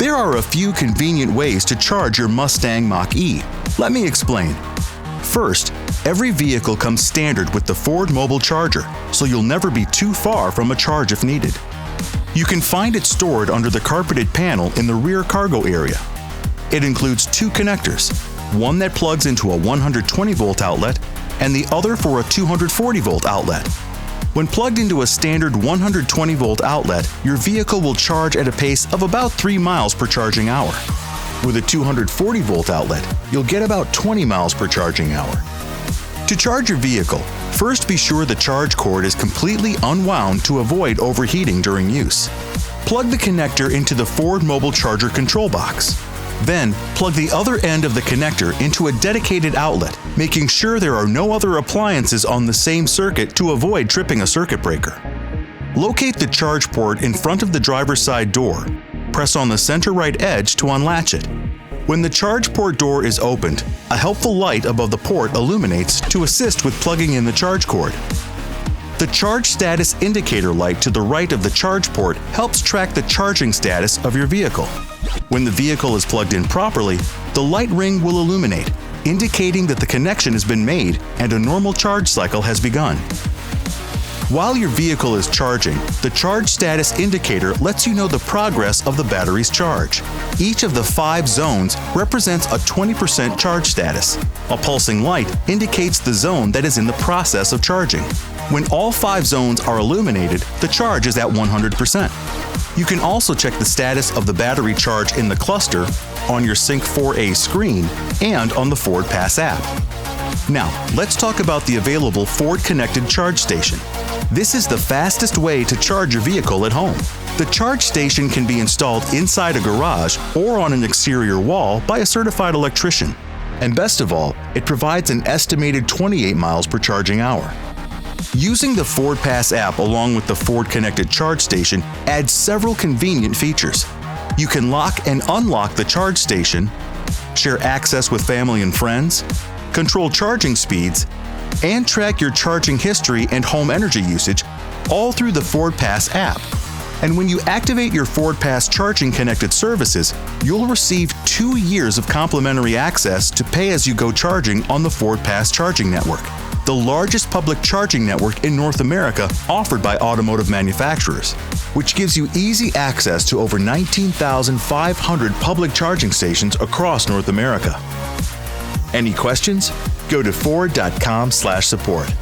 There are a few convenient ways to charge your Mustang Mach-E. Let me explain. First, every vehicle comes standard with the Ford Mobile Charger, so you'll never be too far from a charge if needed. You can find it stored under the carpeted panel in the rear cargo area. It includes two connectors, one that plugs into a 120-volt outlet and the other for a 240-volt outlet. When plugged into a standard 120-volt outlet, your vehicle will charge at a pace of about 3 miles per charging hour. With a 240-volt outlet, you'll get about 20 miles per charging hour. To charge your vehicle, first be sure the charge cord is completely unwound to avoid overheating during use. Plug the connector into the Ford Mobile Charger control box. Then, plug the other end of the connector into a dedicated outlet, making sure there are no other appliances on the same circuit to avoid tripping a circuit breaker. Locate the charge port in front of the driver's side door. Press on the center right edge to unlatch it. When the charge port door is opened, a helpful light above the port illuminates to assist with plugging in the charge cord. The charge status indicator light to the right of the charge port helps track the charging status of your vehicle. When the vehicle is plugged in properly, the light ring will illuminate, indicating that the connection has been made and a normal charge cycle has begun. While your vehicle is charging, the charge status indicator lets you know the progress of the battery's charge. Each of the 5 zones represents a 20% charge status. A pulsing light indicates the zone that is in the process of charging. When all 5 zones are illuminated, the charge is at 100%. You can also check the status of the battery charge in the cluster, on your Sync 4A screen, and on the FordPass app. Now, let's talk about the available Ford Connected Charge Station. This is the fastest way to charge your vehicle at home. The charge station can be installed inside a garage or on an exterior wall by a certified electrician. And best of all, it provides an estimated 28 miles per charging hour. Using the FordPass app along with the Ford Connected Charge Station adds several convenient features. You can lock and unlock the charge station, share access with family and friends, control charging speeds, and track your charging history and home energy usage, all through the FordPass app. And when you activate your FordPass charging connected services, you'll receive 2 years of complimentary access to pay-as-you-go charging on the FordPass charging network, the largest public charging network in North America offered by automotive manufacturers, which gives you easy access to over 19,500 public charging stations across North America. Any questions? Go to Ford.com/support.